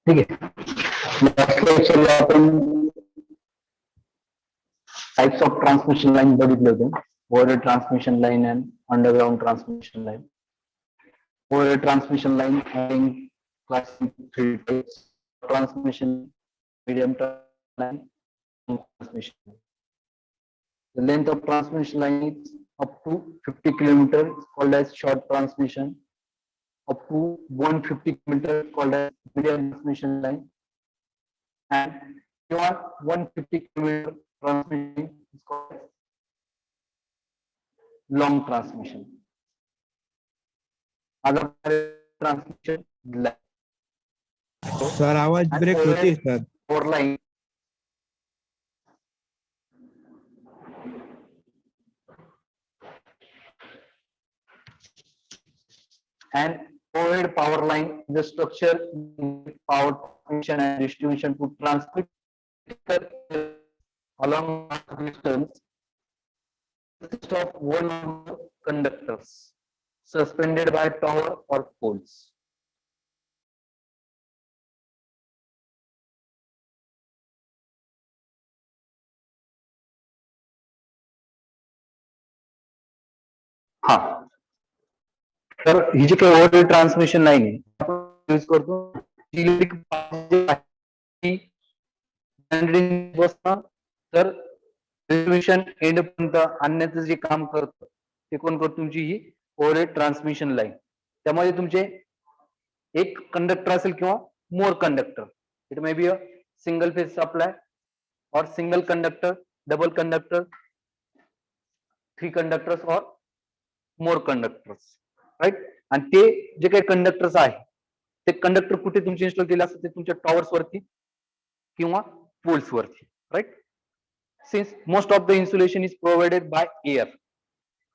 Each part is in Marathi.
ठीक आहे. नेक्स्ट लेक्चरला आपण टाइप्स ऑफ ट्रान्समिशन लाईन बघितले होते. Overhead transmission line and underground transmission line. Overhead transmission line having classic three types: transmission, medium line, transmission. The length of transmission line is up to 50 kilometers called as short transmission. Up to 150 kilometers called as medium transmission line, and beyond 150 kilometer transmission is called as long transmission. Other transmission line. Sir आवाज ब्रेक होते sir. Four line. And overhead power line is a structure power transmission and distribution to transmit along distance consists of one or more conductors suspended by tower or poles. हा, तर ही जी काही ओव्हरहेड ट्रान्समिशन लाईन आहे आपण यूज करतो इलेक्ट्रिक तर डिस्ट्रीब्युशन एंड पर्यंत आणण्याचं जे काम करतं ते कोण करतो? तुमची ही ओव्हरहेड ट्रान्समिशन लाईन. त्यामध्ये तुमचे एक कंडक्टर असेल किंवा more conductor. It may be a single phase supply और single conductor, double conductor, 3 conductors और मोर कंडक्टर्स, राईट. आणि ते जे काही कंडक्टर्स आहे ते कंडक्टर कुठे तुमचे इन्स्टॉल केले असतात? ते तुमच्या टॉवर्स वरती किंवा पोल्स वरती, right. Since most of the insulation is provided by air.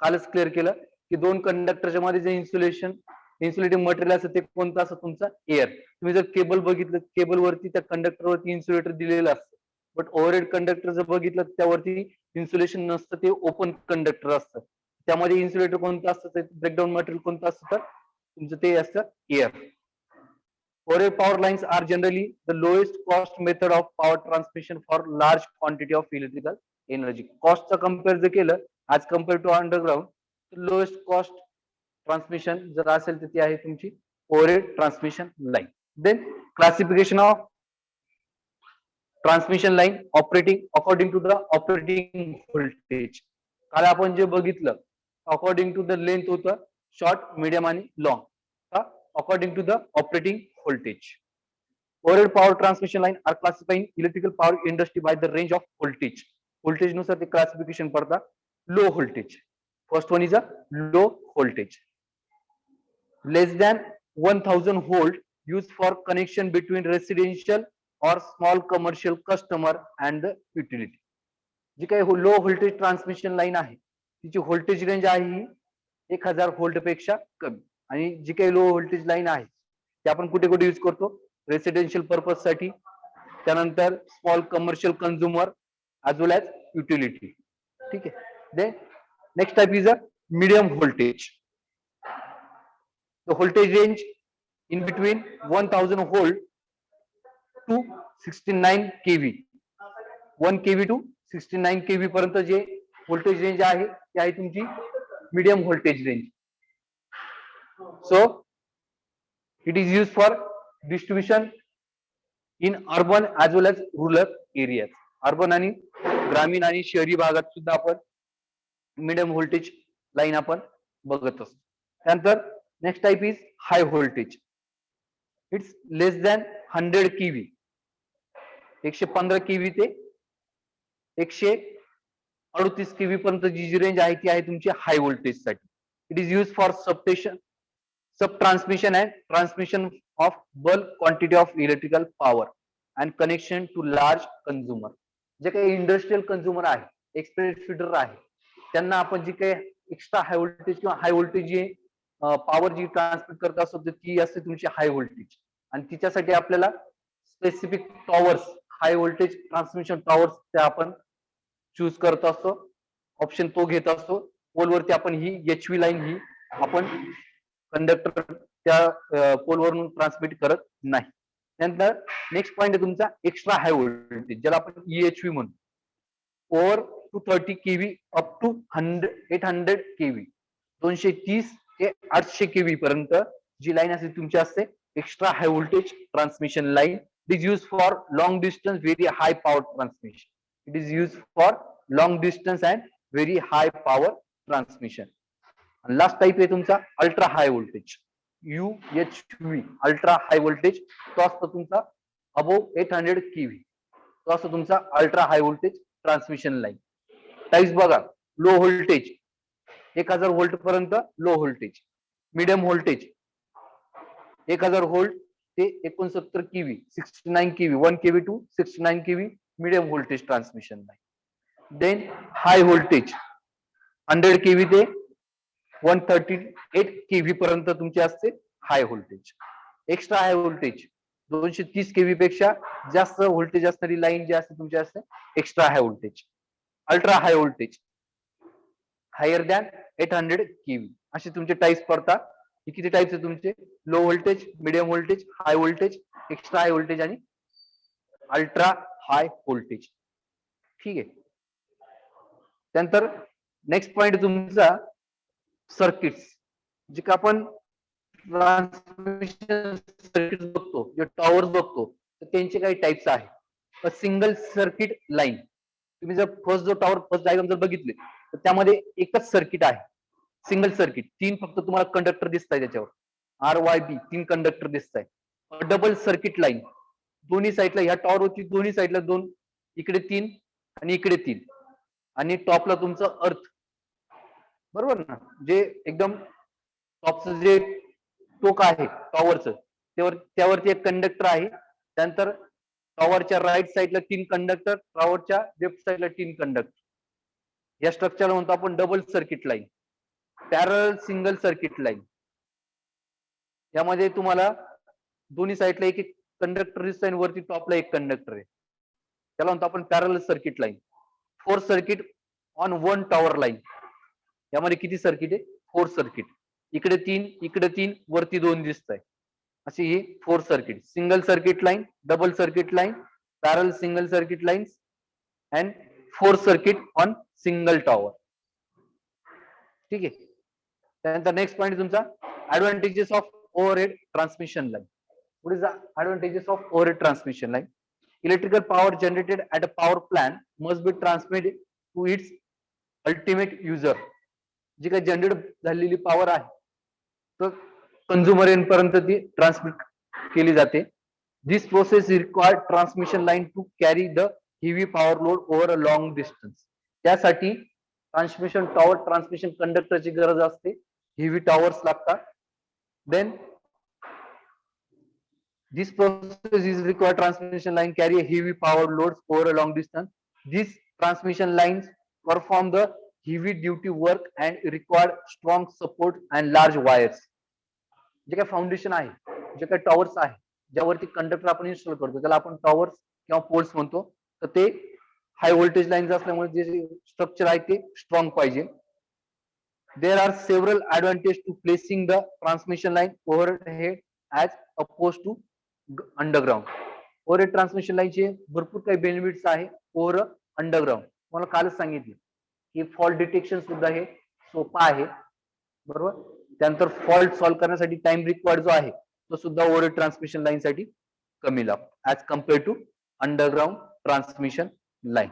कालच क्लिअर केलं की दोन कंडक्टरच्या मध्ये जे इन्सुलेटिंग मटेरियल असतं ते कोणतं असतं? तुमचं एअर. तुम्ही जर केबल बघितलं, केबल वरती त्या कंडक्टर वरती इन्सुलेटर दिलेलं असतं. बट ओव्हरहेड कंडक्टर जर बघितलं त्यावरती इन्सुलेशन नसतं, ते ओपन कंडक्टर असतं. त्यामध्ये इन्सुलेटर कोणतं असतं? ब्रेकडाऊन मटेरियल कोणतं असतं? तर तुमचं ते असतं air. Overhead power lines are generally the lowest cost method of power transmission for large quantity of electrical energy. Cost चा compare जर केलं as compared to underground, lowest cost transmission जर असेल तर ती आहे तुमची overhead transmission line. Then classification of transmission line operating according to the operating voltage. काल आपण जे बघितलं according to the length होतं short, medium आणि long. According to the operating voltage. Overhead power transmission line are classified in electrical power industry by the range of voltage. Voltage नुसार ते classification पडतात. Low voltage. First one is a low voltage. Less than 1000 volt used for connection between residential or small commercial customer and the utility. जी काही लो व्होल्टेज ट्रान्समिशन लाईन आहे तिची व्होल्टेज रेंज आहे ही 1000 व्होल्ट पेक्षा कमी. आणि जी काही लो व्होल्टेज लाईन आहे ते आपण कुठे कुठे यूज करतो? रेसिडेन्शियल पर्पज साठी, त्यानंतर small commercial consumer as well as utility. ठीक आहे. Then next type is a medium voltage. The voltage range in between 1000 volt to 69 KV. 1 KV to 69 KV पर्यंत जे व्होल्टेज रेंज आहे ती आहे तुमची medium voltage range. So it is used for distribution in urban as well as rural areas. Urban आणि ग्रामीण आणि शहरी भागात सुद्धा आपण मीडियम व्होल्टेज लाईन आपण बघत असतो. त्यानंतर next type is high voltage. It's less than 100 kV. 115 kV ते 138 केव्ही पर्यंत जी रेंज आहे ती आहे तुमची हाय व्होल्टेज साठी. It is use for substation, sub transmission and transmission of bulk quantity of electrical power and connection to large consumer. जे काही इंडस्ट्रियल कंझ्युमर आहे, एक्सप्रेस फीडर आहे, त्यांना आपण जी काही एक्स्ट्रा हाय व्होल्टेज किंवा हाय व्होल्टेज जी पॉवर जी ट्रान्समिट करत असतो ती असते तुमची हाय व्होल्टेज. आणि तिच्यासाठी आपल्याला specific towers, high voltage transmission towers ते आपण चूज करत असतो. ऑप्शन तो घेत असतो. पोलवरती आपण ही HV लाईन ही आपण कंडक्टर त्या पोलवरून ट्रान्समिट करत नाही. त्यानंतर नेक्स्ट पॉईंट आहे तुमचा एक्स्ट्रा हाय व्होल्टेज, ज्याला आपण EHV म्हणतो. Over 230 KV up to 800 KV, 230 ते 800 केव्ही पर्यंत जी लाईन असते तुमची असते extra high voltage transmission line. It is use for long distance very high power transmission. It is use for long distance and very high power transmission. Last type आहे तुमचा ultra high voltage, UHV, ultra high voltage. तो असतो तुमचा अबोव्ह 800 केव्ही. तो असतो तुमचा ultra high voltage transmission line. Types बघा, लो व्होल्टेज 1000 व्होल्ट पर्यंत low voltage, medium voltage 1000 volt ते 69 kV, 69 KV, 1 KV to 69 KV medium voltage transmission line. Then high voltage 100 KV ते 138 केव्ही पर्यंत तुमचे असते high voltage. Extra high voltage 230 KV पेक्षा जास्त व्होल्टेज असणारी लाईन जी असते तुमची असते extra high voltage. Ultra high voltage higher than 800 KV. असे तुमचे टाईप्स पडतात. हे किती टाईप्स आहे तुमचे? Low voltage, medium voltage, high voltage, extra high voltage आणि अल्ट्रा हाय व्होल्टेज. ठीक आहे. त्यानंतर नेक्स्ट पॉइंट तुमचा सर्किट्स, जे का आपण ट्रान्समिशन सर्किट बघतो, जे टॉवर्स बघतो, तर त्यांचे काही टाइप्स आहेत. Single circuit line. तुम्ही जर फर्स्ट डायग्राम जर बघितले तर त्यामध्ये एकच सर्किट आहे, सिंगल सर्किट. 3 फक्त तुम्हाला कंडक्टर दिसत आहे त्याच्यावर, RYB 3 कंडक्टर दिसत आहे. डबल सर्किट लाईन, दोन्ही साईडला ह्या टॉवरवरची दोन्ही साईडला 2, इकडे 3 आणि इकडे 3, आणि टॉपला तुमचं अर्थ, बरोबर ना, जे एकदम टॉपचं जे टोक आहे टॉवरचं, त्यावरती एक कंडक्टर आहे. त्यानंतर टॉवरच्या राईट साईडला 3 कंडक्टर, टॉवरच्या लेफ्ट साईडला 3 कंडक्टर. या स्ट्रक्चरला म्हणतो आपण double circuit line, parallel single circuit line. यामध्ये तुम्हाला दोन्ही साईडला एक एक कंडक्टर दिसतोय आणि वरती टॉपला एक कंडक्टर आहे. त्याला म्हणतो आपण पॅरल circuit line. 4 circuit on 1 tower line. यामध्ये किती सर्किट आहे? 4 सर्किट. इकडे 3, इकडे 3, वरती 2 दिसत आहे. अशी ही 4 circuit. Single circuit line, double circuit line, parallel single circuit lines and 4 circuit on single tower. ठीक आहे. त्यानंतर नेक्स्ट पॉईंट तुमचा advantages of overhead transmission line. What is the advantages of overhead transmission line? Electrical power generated at a power plant must be transmitted to its ultimate user. जी काही जनरेट झालेली पॉवर आहे तर कंझ्युमर पर्यंत ती ट्रान्समिट केली जाते. This process required transmission line to carry the heavy power load over a long distance. त्यासाठी ट्रान्समिशन टॉवर, ट्रान्समिशन कंडक्टरची गरज असते, हेवी टॉवर्स लागतात. Then this process is required transmission line carry a heavy power loads over a long distance. These transmission lines perform the heavy duty work and require strong support and large wires. जे काही फाउंडेशन आहे, जे काही टॉवर्स आहे, ज्यावरती कंडक्टर आपण इन्स्टॉल करतो त्याला आपण टॉवर्स किंवा पोल्स म्हणतो. तर ते हाय व्होल्टेज लाईन्स असल्यामुळे जे स्ट्रक्चर आहे ते स्ट्रॉंग पाहिजे. There are several advantages to placing the transmission line overhead as opposed to underground. Overhead transmission लाईनचे भरपूर काही बेनिफिट्स आहे ओव्हर अंडरग्राउंड. मला कालच सांगितलं की फॉल्ट डिटेक्शन सुद्धा हे सोपं आहे, बरोबर. त्यानंतर फॉल्ट सॉल्व्ह करण्यासाठी टाइम रिक्वायर्ड जो आहे तो सुद्धा ओव्हरहेड ट्रान्समिशन लाईन साठी कमी लागतो as compare to underground transmission line.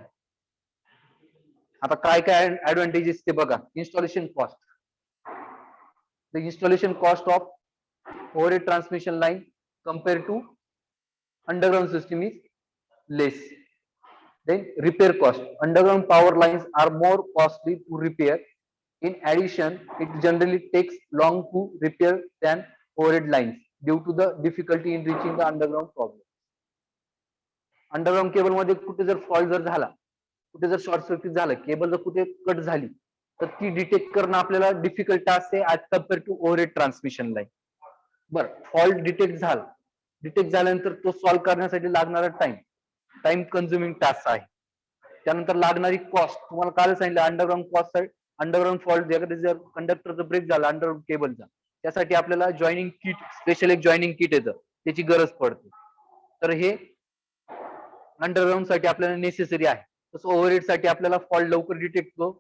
आता काय काय ऍडव्हान्टेजेस ते बघा. Installation cost. The installation cost of overhead transmission line compared to underground system is less. Then repair cost. Underground power lines are more costly to repair. In addition, it generally takes long to repair than overhead lines due to the difficulty in reaching the underground problem. Underground cable मध्ये कुठे जर फॉल्ट जर झाला, कुठे जर शॉर्ट सर्किट झालं, केबल जर कुठे कट झाली तर ती डिटेक्ट करणं आपल्याला डिफिकल्ट असते as compare to overhead transmission line. बर, फॉल्ट डिटेक्ट झाल्यानंतर तो सॉल्व्ह करण्यासाठी लागणारा टाइम कन्झ्युमिंग टास्क आहे. त्यानंतर लागणारी कॉस्ट तुम्हाला काल सांगितलं. अंडरग्राउंड कॉस्ट, अंडरग्राउंड फॉल्ट जर कंडक्टरचा ब्रेक झाला अंडरग्राउंड केबलचा, त्यासाठी आपल्याला जॉईनिंग किट, स्पेशल एक जॉईनिंग किट येतं, त्याची गरज पडते. तर हे अंडरग्राऊंड साठी आपल्याला नेसेसरी आहे. तसं ओव्हरहेड साठी आपल्याला फॉल्ट लवकर डिटेक्ट होतो,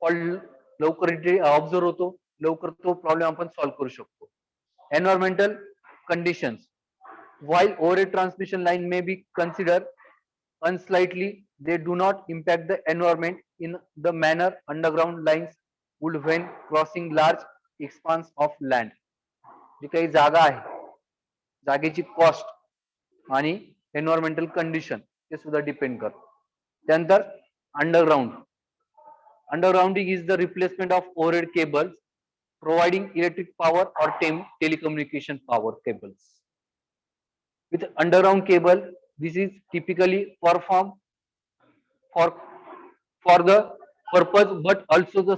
फॉल्ट लवकर ऑब्झर्व होतो, लवकर तो प्रॉब्लेम आपण सॉल्व्ह करू शकतो. Environmental conditions. While overhead transmission line may be considered unslightly, they do not impact the environment in the manner underground lines would when crossing large expanse of land. जी काही जागा आहे, जागेची कॉस्ट आणि एन्व्हायरमेंटल कंडिशन ते सुद्धा डिपेंड करतात. त्यानंतर underground. Undergrounding is the replacement of overhead cables, providing electric power or telecommunication power cables. With underground cable, this is typically performed for the purpose, but also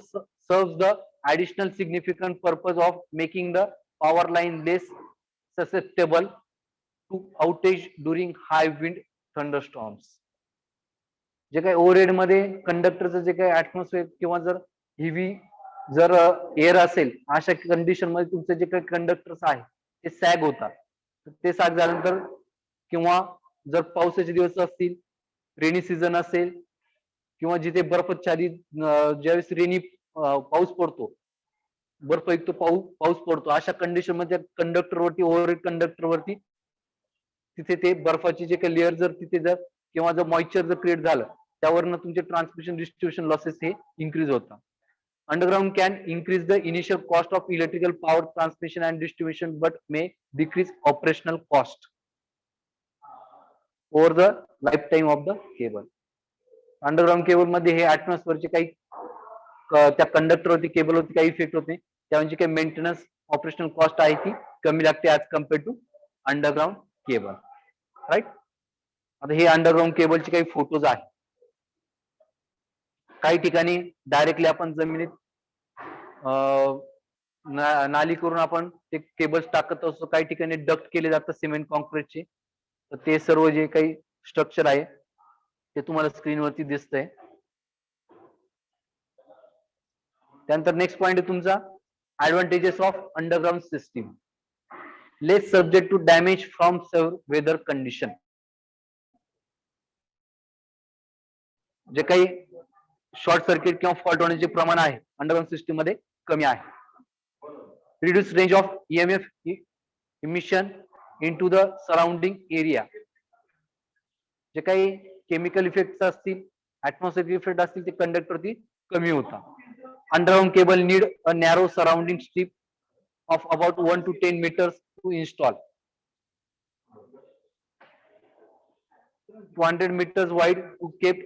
serves the additional significant purpose of making the power line less susceptible to outage during high wind thunderstorms. जे काही ओव्हरहेड मध्ये कंडक्टरचं जे काही ऍटमॉस्फिअर किंवा जर हेवी जर एअर असेल, अशा कंडिशन मध्ये तुमचे जे काही कंडक्टर्स आहे ते सॅग होतात. ते सॅग झाल्यानंतर किंवा जर पावसाचे दिवस असतील, रेनी सीझन असेल किंवा जिथे बर्फाच्छादित ज्यावेळेस रेनी पाऊस पडतो, बर्फयुक्त पाऊस पडतो, अशा कंडिशन मध्ये कंडक्टरवरती, ओव्हरहेड कंडक्टरवरती तिथे ते बर्फाचे जे काही लेअर जर तिथे जर किंवा जर मॉइश्चर जर क्रिएट झालं, त्यावरनं तुमचे ट्रान्समिशन डिस्ट्रीब्युशन लॉसेस हे इन्क्रीज होतात. Underground can increase the initial cost of electrical power transmission and distribution, but may decrease operational cost over the lifetime of the cable. Underground cable मध्ये हे ऍटमॉस्फिअरचे काही त्या कंडक्टरवरती, केबलवरती काही इफेक्ट होते, त्याची काही मेंटेनन्स ऑपरेशनल कॉस्ट आहे ती कमी लागते as compare to underground cable. Right. आता हे अंडरग्राउंड केबलचे काही फोटोज आहेत. काही ठिकाणी डायरेक्टली आपण जमिनीत नाली करून आपण ते केबल्स टाकत असतो, काही ठिकाणी डक्ट केले जातात सिमेंट कॉन्क्रीटचे. तर ते सर्व जे काही स्ट्रक्चर आहे ते तुम्हाला स्क्रीनवरती दिसतंय. त्यानंतर नेक्स्ट पॉइंट आहे तुमचा advantages of underground system. Less subject to damage from weather condition. जे काही शॉर्ट सर्किट किंवा फॉल्ट होण्याचे प्रमाण आहे अंडरग्राउंड सिस्टीम मध्ये कमी आहे. Reduce range of EMF emission into the surrounding area. जे काही केमिकल इफेक्ट असतील, ऍटमॉस्फिअरिक इफेक्ट असतील, ते कंडक्टरवरती कमी होतात. Underground cable need a narrow surrounding strip of about 1 to 10 meters to install. 200 meters wide to keep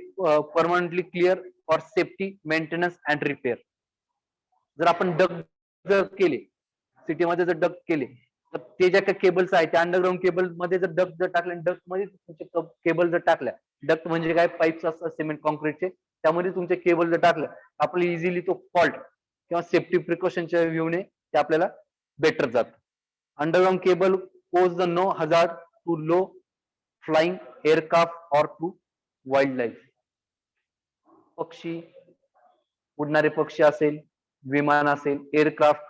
permanently clear for safety, maintenance and repair. जर आपण डक्ट जर केले, सिटीमध्ये जर डक्ट केले, तर ते ज्या काही केबल्स आहेत त्या अंडरग्राउंड केबल मध्ये जर डक्ट जर टाकले, डक्ट मध्ये तुमचे केबल जर टाकल्या, डक्ट म्हणजे काय, पाईप्स असतात सिमेंट कॉन्क्रीटचे, त्यामध्ये तुमचे केबल जर टाकलं, आपल्याला इझिली तो फॉल्ट किंवा सेफ्टी प्रिकॉशनच्या व्ह्यूने ते आपल्याला बेटर जात. Underground cable pose the no hazard to low flying aircraft or to wildlife. पक्षी, उडणारे पक्षी असेल, विमान असेल, एअरक्राफ्ट,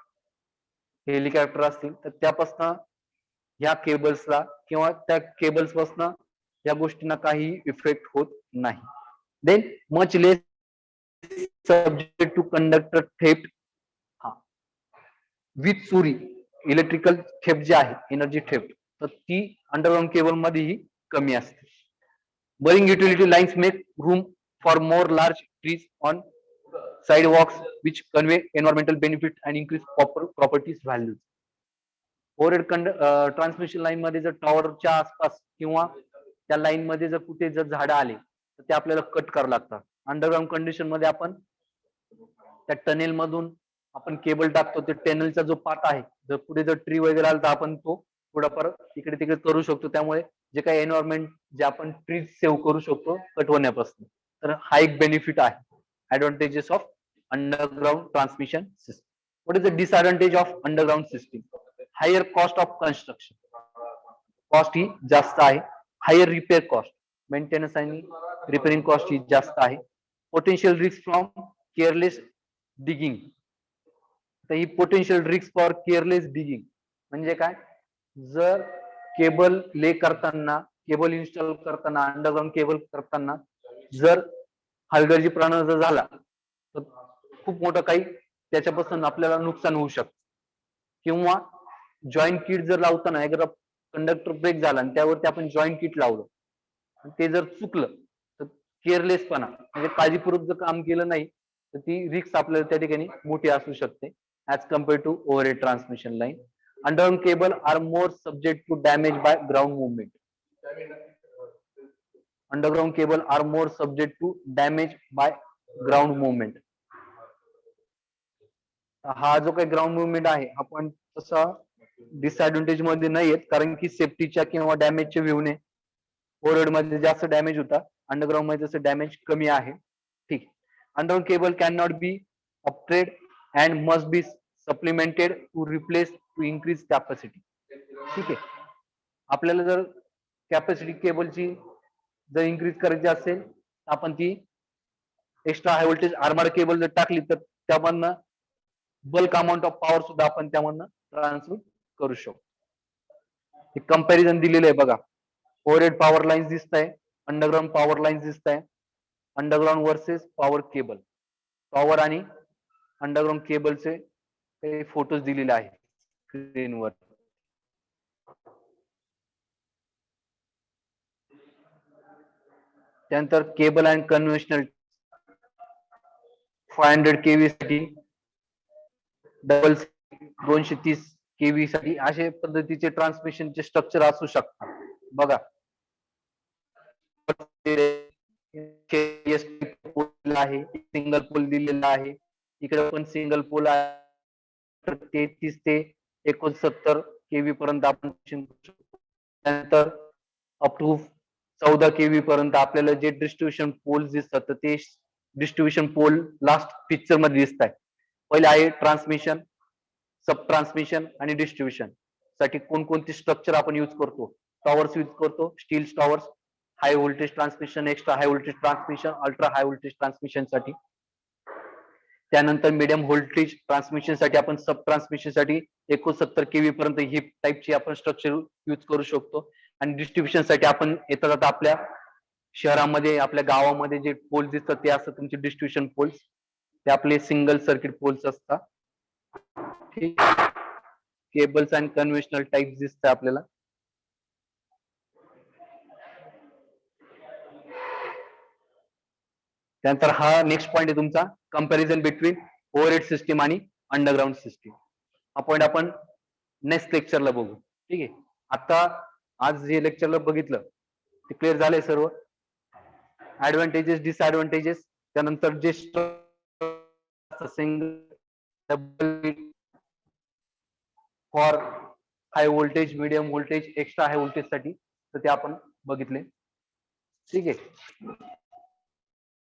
हेलिकॉप्टर असतील, तर त्यापासून या केबल्सला किंवा त्या केबल्स पासून या गोष्टींना काही इफेक्ट होत नाही. Then much less subject to conductor theft. With चोरी, इलेक्ट्रिकल थेफ्ट जे आहे, एनर्जी थेफ्ट, तर ती अंडरग्राउंड केबल मध्येही कमी असते. Burying utility lines make room for more large trees on sidewalks, which convey environmental benefit and increase properties values. Overhead transmission line मध्ये जर टॉवरच्या आसपास किंवा त्या लाईन मध्ये जर कुठे जर झाडं आले, तर ते आपल्याला कट करावं लागतात. अंडरग्राउंड कंडिशन मध्ये आपण त्या टनेल मधून आपण केबल टाकतो, ते टनेलचा जो पार्ट आहे, जर पुढे जर ट्री वगैरे आला तर आपण तो थोडाफार इकडे तिकडे करू शकतो. त्यामुळे जे काही एन्व्हायरमेंट जे आपण ट्रीज सेव्ह करू शकतो कट होण्यापासून, तर हा एक बेनिफिट आहे. Advantages of underground transmission system. What is the disadvantage of underground system? Higher cost of construction. Cost ही जास्त आहे. हायर रिपेअर कॉस्ट, मेंटेनन्स आणि रिपेअरिंग कॉस्ट ही जास्त आहे. Potential risk from careless digging. तर ही potential risk for careless digging म्हणजे काय? जर केबल ले करताना, केबल इन्स्टॉल करताना, अंडरग्राउंड केबल करताना जर हलगर्जीपणा जर झाला तर खूप मोठं काही त्याच्यापासून आपल्याला नुकसान होऊ शकतं. किंवा जॉईंट किट जर लावताना एकदा कंडक्टर ब्रेक झाला आणि त्यावरती आपण जॉईंट किट लावलं, ते जर चुकलं तर केअरलेसपणा म्हणजे काळजीपूर्वक जर काम केलं नाही तर ती रिस्क आपल्याला त्या ठिकाणी मोठी असू शकते as compare to overhead transmission line. Underground cable are more subject to damage by ground movement. Underground cable are more subject to damage by ground movement. हा जो काही ग्राउंड मुवमेंट आहे आपण तसा डिसएडव्हान्टेज मध्ये नाही येत, कारण की सेफ्टीच्या किंवा डॅमेजच्या व्ह्यूने ओव्हरहेड मध्ये जास्त डॅमेज होता, अंडरग्राउंड मध्ये तसं डॅमेज कमी आहे. ठीक. Underground cable can not be upgrade and must be supplemented to replace to increase capacity. ठीक आहे. आपल्याला जर कॅपॅसिटी केबलची जर इन्क्रीज करायची असेल तर आपण ती extra high voltage armour cable जर टाकली तर त्यामधनं बल्क अमाऊंट ऑफ पॉवर सुद्धा आपण त्यामधनं ट्रान्सफर करू शकतो. हे कंपॅरिझन दिलेलं आहे बघा. ओव्हरहेड पॉवर लाईन्स दिसत आहे, अंडरग्राउंड पॉवर लाईन्स दिसत आहे, underground versus power cable. Power आणि अंडरग्राउंड केबलचे काही फोटोज दिलेले आहेत स्क्रीनवर. त्यानंतर केबल अँड कन्व्हेन्शनल 500 केव्ही साठी, डबल 230 केव्ही साठी अशा पद्धतीचे ट्रान्समिशनचे स्ट्रक्चर असू शकतात. बघा आहे, सिंगल पोल दिलेला आहे, इकडे पण सिंगल पोल आहे. 33 ते 69 केव्ही पर्यंत आपण त्यानंतर अप टू 14 केव्ही पर्यंत आपल्याला जे डिस्ट्रीब्युशन पोल दिसतात तर ते डिस्ट्रीब्युशन पोल लास्ट पिक्चर मध्ये दिसत आहे. पहिले आहे ट्रान्समिशन, सब ट्रान्समिशन आणि डिस्ट्रीब्युशन साठी कोणकोणते स्ट्रक्चर आपण यूज करतो. टॉवर्स यूज करतो, steel towers, high voltage transmission, extra high voltage transmission, ultra high voltage transmission साठी. त्यानंतर मीडियम व्होल्टेज ट्रान्समिशन साठी आपण सब ट्रान्समिशन साठी 69 केव्ही पर्यंत ही टाइपची आपण स्ट्रक्चर यूज करू शकतो. आणि डिस्ट्रीब्युशन साठी आपण येतात आता आपल्या शहरामध्ये, आपल्या गावामध्ये जे पोल्स दिसतात ते असतात तुमचे डिस्ट्रीब्युशन पोल्स, ते आपले सिंगल सर्किट पोल्स असतात. ठीक. केबल्स अँड कन्व्हेन्शनल टाइप दिसतात आपल्याला. त्यानंतर हा नेक्स्ट पॉईंट आहे तुमचा, कंपॅरिझन बिटवीन ओव्हरहेड सिस्टीम आणि अंडरग्राउंड सिस्टीम. हा पॉईंट आपण नेक्स्ट लेक्चरला बघू. ठीक आहे. आता आज जे लेक्चरला बघितलं ते क्लिअर झालंय सर्व. ऍडव्हान्टेजेस, डिसएडव्हान्टेजेस, त्यानंतर J for high voltage, medium voltage, extra high voltage साठी तर ते आपण बघितले. ठीक आहे.